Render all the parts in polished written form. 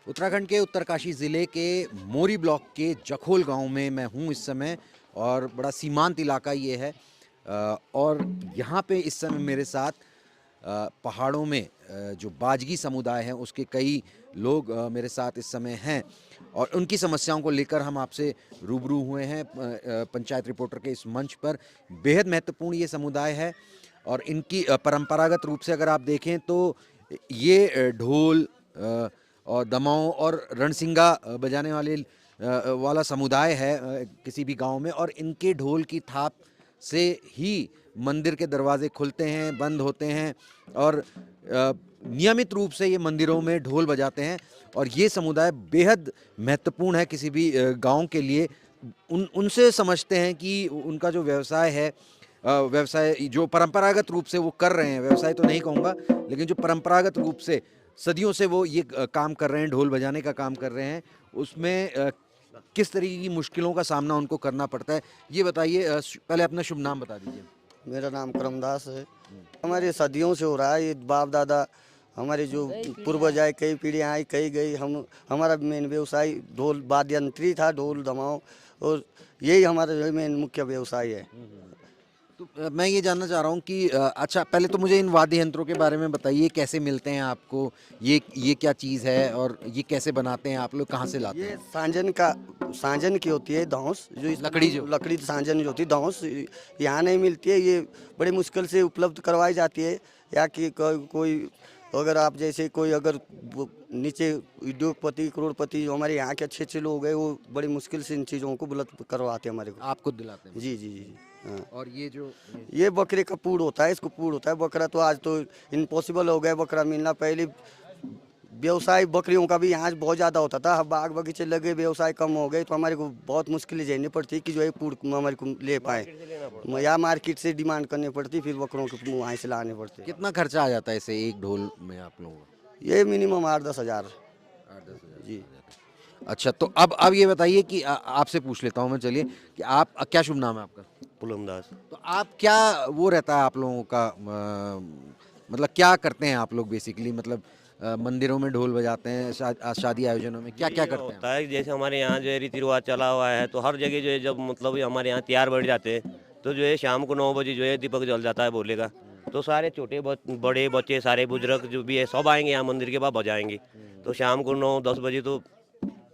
उत्तराखंड के उत्तरकाशी ज़िले के मोरी ब्लॉक के जखोल गांव में मैं हूं इस समय और बड़ा सीमांत इलाका ये है। और यहाँ पे इस समय मेरे साथ पहाड़ों में जो बाजगी समुदाय है उसके कई लोग मेरे साथ इस समय हैं और उनकी समस्याओं को लेकर हम आपसे रूबरू हुए हैं पंचायत रिपोर्टर के इस मंच पर। बेहद महत्वपूर्ण ये समुदाय है और इनकी परंपरागत रूप से अगर आप देखें तो ये ढोल और दमाओं और रणसिंगा बजाने वाला समुदाय है किसी भी गांव में, और इनके ढोल की थाप से ही मंदिर के दरवाजे खुलते हैं, बंद होते हैं और नियमित रूप से ये मंदिरों में ढोल बजाते हैं। और ये समुदाय बेहद महत्वपूर्ण है किसी भी गांव के लिए। उनसे समझते हैं कि उनका जो व्यवसाय है, व्यवसाय जो परंपरागत रूप से वो कर रहे हैं, व्यवसाय तो नहीं कहूँगा लेकिन जो परंपरागत रूप से सदियों से वो ये काम कर रहे हैं, ढोल बजाने का काम कर रहे हैं, उसमें किस तरीके की मुश्किलों का सामना उनको करना पड़ता है ये बताइए। पहले अपना शुभ नाम बता दीजिए। मेरा नाम करमदास है। हमारे सदियों से हो रहा है, ये बाप दादा हमारे जो पूर्वज आए, कई पीढ़ियाँ आई कई गई। हमारा मेन व्यवसाय ढोल वाद्य यंत्री था, ढोल दमाओ, और यही हमारा मेन मुख्य व्यवसाय है। तो मैं ये जानना चाह रहा हूँ कि अच्छा पहले तो मुझे इन वाद्य यंत्रों के बारे में बताइए, कैसे मिलते हैं आपको, ये क्या चीज़ है और ये कैसे बनाते हैं आप लोग, कहाँ से लाते ये हैं? सांजन की होती है धौंस, जो लकड़ी सांजन जो होती है धौंस, यहाँ नहीं मिलती है। ये बड़ी मुश्किल से उपलब्ध करवाई जाती है। या कि कोई अगर आप जैसे कोई अगर नीचे उद्योगपति करोड़पति जो हमारे यहाँ के अच्छे अच्छे लोग हैं, वो बड़ी मुश्किल से इन चीज़ों को उपलब्ध करवाते हैं हमारे को। आपको दिलाते हैं? जी जी जी। हाँ। और ये जो ये बकरे का पूड़ होता है, इसको पूड़ होता है। बकरा तो आज तो इम्पॉसिबल हो गया बकरा मिलना। पहले व्यवसाय बकरियों का भी यहाँ बहुत ज़्यादा होता था, अब बाग बगीचे लगे, व्यवसाय कम हो गए, तो हमारे को बहुत मुश्किलें झेलनी पड़ती कि जो है पूड़ हमारे को ले पाए, या मार्केट से डिमांड करनी पड़ती, फिर बकरों के वहाँ से लाने पड़ते। कितना खर्चा आ जाता है इसे एक ढोल में आप लोगों का? ये मिनिमम 8-10 हज़ार। 8-10 हज़ार जी। अच्छा, तो अब ये बताइए कि आपसे पूछ लेता हूँ मैं, चलिए, कि आप क्या शुभ नाम है आपका? पुलमदास। तो आप क्या वो रहता है आप लोगों का, मतलब क्या करते हैं आप लोग बेसिकली, मतलब मंदिरों में ढोल बजाते हैं, शादी आयोजनों में क्या क्या करते हैं? होता है जैसे हमारे यहाँ जो है रीति रिवाज चला हुआ है, तो हर जगह जो है जब मतलब हमारे यहाँ तैयार बढ़ जाते हैं, तो जो है शाम को 9 बजे जो है दीपक जल जाता है भोले का। तो सारे छोटे बड़े बच्चे, सारे बुजुर्ग जो भी है सब आएंगे यहाँ मंदिर के पास बजाएंगे। तो शाम को 9-10 बजे तो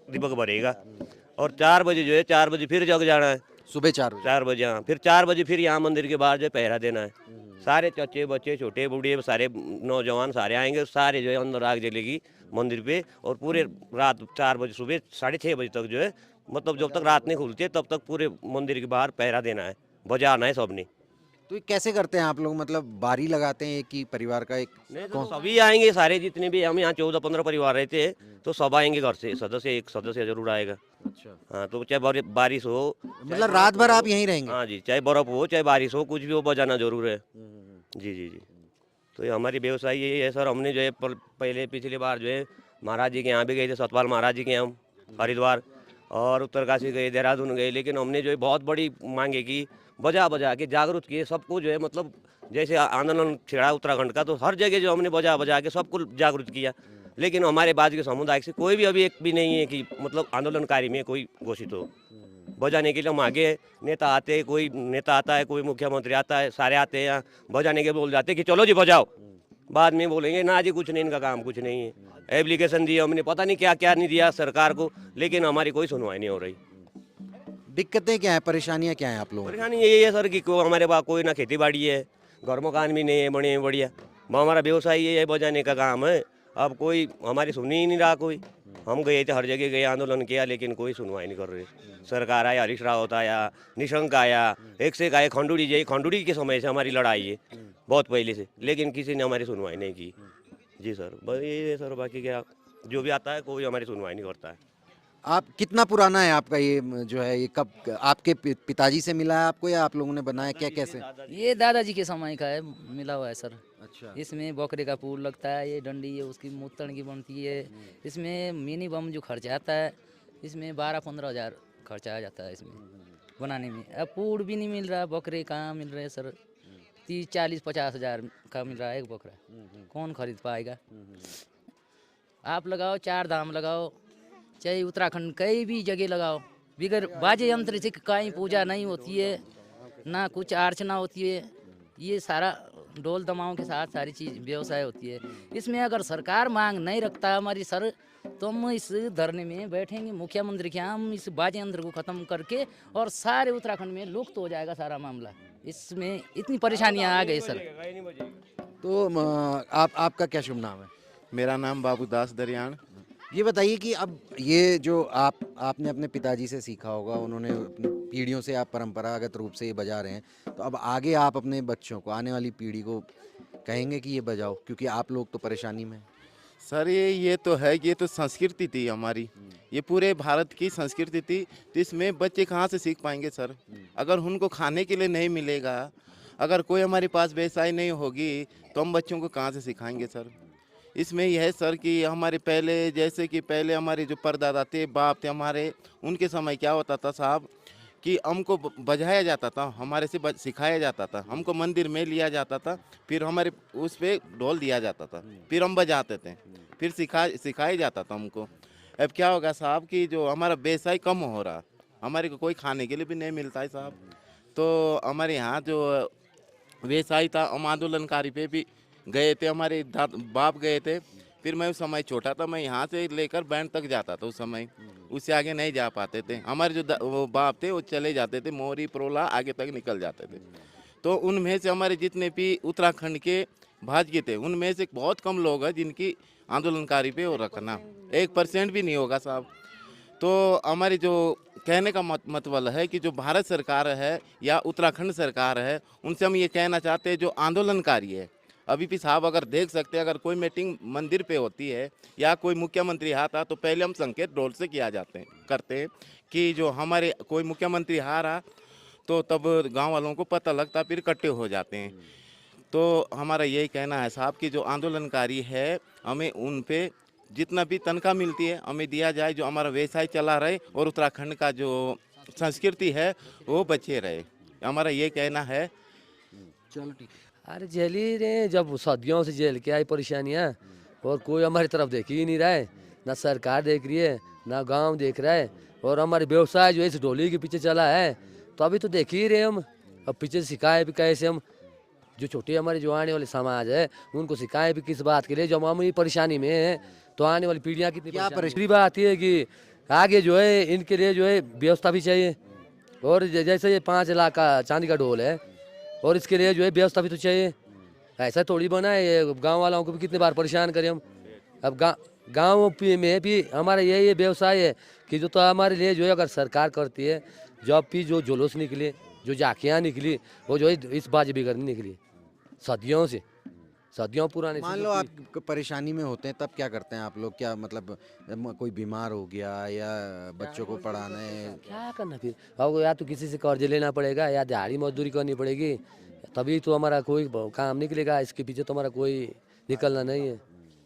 दीपक भरेगा, और 4 बजे जो है 4 बजे फिर जग जाना है। सुबह 4 बजे? 4 बजे, हाँ, फिर 4 बजे फिर यहाँ मंदिर के बाहर जो है पहरा देना है। सारे चच्चे बच्चे छोटे बूढ़े सारे नौजवान सारे आएंगे, सारे जो है अंदर आग जलेगी मंदिर पे, और पूरे रात 4 बजे सुबह 6:30 बजे तक जो है, मतलब जब तक रात नहीं खुलती है तब तक पूरे मंदिर के बाहर पहरा देना है, बजाना है सबने। तो ये कैसे करते हैं आप लोग, मतलब बारी लगाते हैं एक ही परिवार का एक? नहीं तो सभी आएंगे, सारे जितने भी हम यहाँ 14-15 परिवार रहते हैं, तो सब आएंगे घर से, सदस्य एक सदस्य जरूर आएगा। अच्छा, हाँ, तो चाहे बारिश हो, मतलब रात भर आप यहीं रहेंगे? हाँ जी, चाहे बर्फ हो चाहे बारिश हो, कुछ भी हो, बजाना जरूर है। जी जी जी। तो ये हमारी व्यवसाय यही है सर। हमने जो है पहले पिछली बार जो है महाराज जी के यहाँ भी गए थे, सतपाल महाराज जी के यहाँ हरिद्वार, और उत्तरकाशी गए, देहरादून गए, लेकिन हमने जो है बहुत बड़ी मांगे की, बजा बजा के जागरूक किए सबको, जो है मतलब जैसे आंदोलन छिड़ा उत्तराखंड का, तो हर जगह जो हमने बजा बजा के सबको जागरूक किया, लेकिन हमारे बाद के समुदाय से कोई भी अभी एक भी नहीं है कि मतलब आंदोलनकारी में कोई घोषित हो। बजाने के लिए हम आगे हैं, नेता आते हैं, कोई नेता आता है, कोई मुख्यमंत्री आता है, सारे आते हैं यहाँ बजाने के बोल जाते हैं कि चलो जी बजाओ। बाद में बोलेंगे ना जी कुछ नहीं, इनका काम कुछ नहीं है। एप्लीकेशन दिया हमने, पता नहीं क्या क्या नहीं दिया सरकार को, लेकिन हमारी कोई सुनवाई नहीं हो रही। दिक्कतें क्या है, परेशानियां क्या है आप लोगों को? परेशानी यही है सर कि हमारे पास कोई ना खेती बाड़ी है, घर मकान भी नहीं है बड़े बढ़िया। हमारा व्यवसाय ये है, बजाने का काम है। अब कोई हमारी सुन ही नहीं रहा कोई। हम गए थे, हर जगह गए, आंदोलन किया, लेकिन कोई सुनवाई नहीं कर रही। सरकार आया, हरीश रावत आया, निशंक आया, एक से एक आए, खंडूड़ी जी, खंडूड़ी के समय से हमारी लड़ाई है बहुत पहले से, लेकिन किसी ने हमारी सुनवाई नहीं की। जी सर, बस यही है सर, बाकी क्या, जो भी आता है कोई हमारी सुनवाई नहीं करता है। आप कितना पुराना है आपका ये जो है, ये कब आपके पिताजी से मिला है आपको या आप लोगों ने बनाया, क्या कैसे? ये दादाजी के समय का है, मिला हुआ है सर। अच्छा, इसमें बकरे का पूर लगता है, ये डंडी है उसकी मूतन की बनती है। इसमें मिनी बम जो खर्चा आता है, इसमें 12-15 हज़ार खर्चा आ जाता है इसमें बनाने में। अब पूर भी नहीं मिल रहा, बकरे कहाँ मिल रहे हैं सर? 30-40-50 हज़ार का मिल रहा है एक बकरा, कौन खरीद पाएगा? आप लगाओ, चार धाम लगाओ, चाहे उत्तराखंड कई भी जगह लगाओ, बिगर बाजे यंत्र से कहीं पूजा नहीं होती है, ना कुछ अर्चना होती है। ये सारा ढोल दमाओं के साथ सारी चीज व्यवसाय होती है। इसमें अगर सरकार मांग नहीं रखता हमारी सर, तो हम इस धरने में बैठेंगे मुख्यमंत्री के यहाँ, हम इस बाजे यंत्र को खत्म करके, और सारे उत्तराखंड में लुप्त हो जाएगा सारा मामला। इसमें इतनी परेशानियां आ गई सर। तो आपका क्या शुभ नाम है? मेरा नाम बाबूदास दरियान। ये बताइए कि अब ये जो आपने अपने पिताजी से सीखा होगा, उन्होंने पीढ़ियों से आप परंपरागत रूप से ये बजा रहे हैं, तो अब आगे आप अपने बच्चों को, आने वाली पीढ़ी को कहेंगे कि ये बजाओ, क्योंकि आप लोग तो परेशानी में हैं। सर ये तो है, ये तो संस्कृति थी हमारी, ये पूरे भारत की संस्कृति थी, तो इसमें बच्चे कहाँ से सीख पाएंगे सर? अगर उनको खाने के लिए नहीं मिलेगा, अगर कोई हमारे पास व्यवसाय नहीं होगी, तो हम बच्चों को कहाँ से सिखाएंगे सर? इसमें यह है सर कि हमारे पहले, जैसे कि पहले हमारे जो परदादा थे, बाप थे हमारे, उनके समय क्या होता था साहब कि हमको बजाया जाता था, हमारे से सिखाया जाता था, हमको मंदिर में लिया जाता था, फिर हमारे उस पे ढोल दिया जाता था, फिर हम बजाते थे, फिर सिखाया जाता था हमको। अब क्या होगा साहब कि जो हमारा व्यवसाय कम हो रहा, हमारे को कोई खाने के लिए भी नहीं मिलता है साहब। तो हमारे यहाँ जो व्यवसाय था, हम आंदोलनकारी पे भी गए थे, हमारे बाप गए थे, फिर मैं उस समय छोटा था, मैं यहाँ से लेकर बैंड तक जाता था उस समय, उससे आगे नहीं जा पाते थे। हमारे जो वो बाप थे वो चले जाते थे, मोरी प्रोला आगे तक निकल जाते थे। तो उनमें से हमारे जितने भी उत्तराखंड के भाजपा थे, उनमें से बहुत कम लोग हैं जिनकी आंदोलनकारी पे वो रखना 1% भी नहीं होगा साहब। तो हमारी जो कहने का मतलब है कि जो भारत सरकार है या उत्तराखंड सरकार है, उनसे हम ये कहना चाहते हैं जो आंदोलनकारी है, अभी भी साहब अगर देख सकते हैं, अगर कोई मीटिंग मंदिर पे होती है या कोई मुख्यमंत्री आता, तो पहले हम संकेत ढोल से किया करते हैं कि जो हमारे कोई मुख्यमंत्री आ रहा, तो तब गांव वालों को पता लगता, फिर इकट्ठे हो जाते हैं। तो हमारा यही कहना है साहब कि जो आंदोलनकारी है, हमें उन पे जितना भी तनख्वाह मिलती है हमें दिया जाए, जो हमारा व्यवसाय चला रहे और उत्तराखंड का जो संस्कृति है वो बचे रहे, हमारा ये कहना है। चलो ठीक। अरे जेल ही रहे, जब सदियों से जेल के आई परेशानियाँ, और कोई हमारी तरफ देख ही नहीं रहा है, ना सरकार देख रही है, ना गांव देख रहा है, और हमारे व्यवसाय जो है इस ढोली के पीछे चला है, तो अभी तो देख ही रहे हम। अब पीछे सिखाए भी कैसे हम, जो छोटे हमारे जो आने वाले समाज है उनको सिखाए भी किस बात के लिए, जब हम परेशानी में है, तो आने वाली पीढ़ियाँ कितनी परेशानी। बात यह है कि आगे जो है इनके लिए जो है व्यवस्था भी चाहिए, और जैसे ये 5 लाख का चांदी का ढोल है, और इसके लिए जो है व्यवस्था भी तो चाहिए। ऐसा थोड़ी बना है, ये गांव वालों को भी कितने बार परेशान करें हम। अब गांव में भी हमारा यही व्यवसाय है कि जो तो हमारे लिए जो है अगर सरकार करती है, जब भी जो जुलूस निकले, जो झांकियाँ निकली, वो जो है इस बाजी बिगड़ने निकली सदियों से, सदियों पुराने। मान लो आप परेशानी में होते हैं, तब क्या करते हैं आप लोग? क्या मतलब कोई बीमार हो गया या बच्चों को पढ़ाना है, क्या करना फिर? अब या तो किसी से कर्ज लेना पड़ेगा या दिहाड़ी मजदूरी करनी पड़ेगी, तभी तो हमारा कोई काम निकलेगा। इसके पीछे तो हमारा कोई निकलना नहीं है,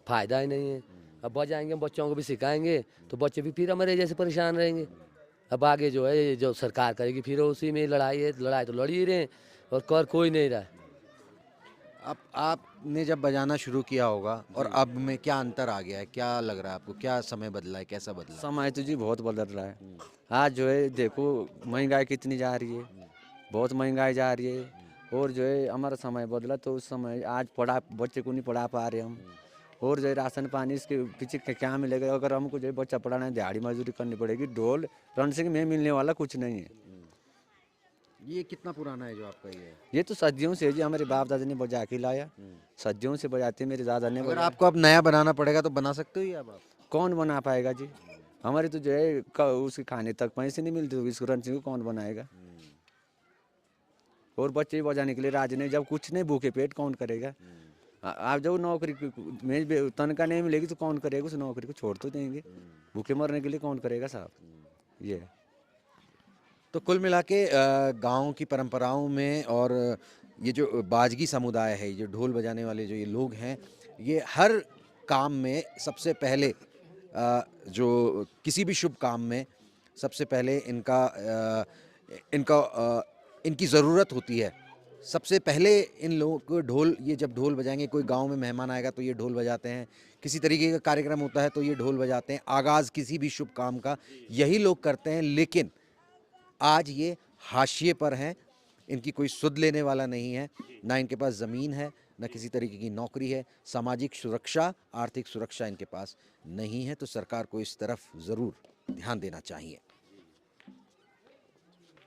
फायदा ही नहीं है। अब बजाएंगे, बच्चों को भी सिखाएंगे, तो बच्चे भी फिर हमारे जैसे परेशान रहेंगे। अब आगे जो है जो सरकार करेगी फिर उसी में लड़ाई है, लड़ाई तो लड़ ही रहे, और कर कोई नहीं रहा है। अब आपने जब बजाना शुरू किया होगा और अब में क्या अंतर आ गया है? क्या लग रहा है आपको? क्या समय बदला है, कैसा बदला है? समय तो जी बहुत बदल रहा है। आज जो है देखो महंगाई कितनी जा रही है, बहुत महंगाई जा रही है, और जो है हमारा समय बदला, तो उस समय आज बच्चे को नहीं पढ़ा पा रहे हम, और जो है राशन पानी इसके पीछे क्या मिलेगा? अगर हमको जो है बच्चा पढ़ाना है, दिहाड़ी मजदूरी करनी पड़ेगी, ढोल रनसिंग में मिलने वाला कुछ नहीं है। ये कितना पुराना है जो आपका ये है? ये तो सदियों से जी हमारे बाप दादा ने बजा के लाया, सदियों से बजाते मेरे दादा ने। अगर आपको अब नया बनाना पड़ेगा तो बना सकते हो ये अब आप? कौन बना पाएगा जी? हमारे तो जो है उसके खाने तक पैसे नहीं मिलते, तो इसको रनसिंग को कौन बनाएगा? और बच्चे बजाने के लिए राज नहीं, जब कुछ नहीं भूखे पेट कौन करेगा? आप जब नौकरी में तनख्वाह नहीं मिलेगी तो कौन करेगा? उस नौकरी को छोड़ तो देंगे, भूखे मरने के लिए कौन करेगा साहब? ये तो कुल मिला के गाँव की परंपराओं में, और ये जो बाजगी समुदाय है, ये ढोल बजाने वाले जो ये लोग हैं, ये हर काम में सबसे पहले जो किसी भी शुभ काम में सबसे पहले इनकी ज़रूरत होती है। सबसे पहले इन लोगों को ढोल, ये जब ढोल बजाएंगे, कोई गांव में मेहमान आएगा तो ये ढोल बजाते हैं, किसी तरीके का कार्यक्रम होता है तो ये ढोल बजाते हैं, आगाज़ किसी भी शुभ काम का यही लोग करते हैं। लेकिन आज ये हाशिए पर हैं, इनकी कोई सुध लेने वाला नहीं है, ना इनके पास ज़मीन है, ना किसी तरीके की नौकरी है, सामाजिक सुरक्षा, आर्थिक सुरक्षा इनके पास नहीं है। तो सरकार को इस तरफ ज़रूर ध्यान देना चाहिए।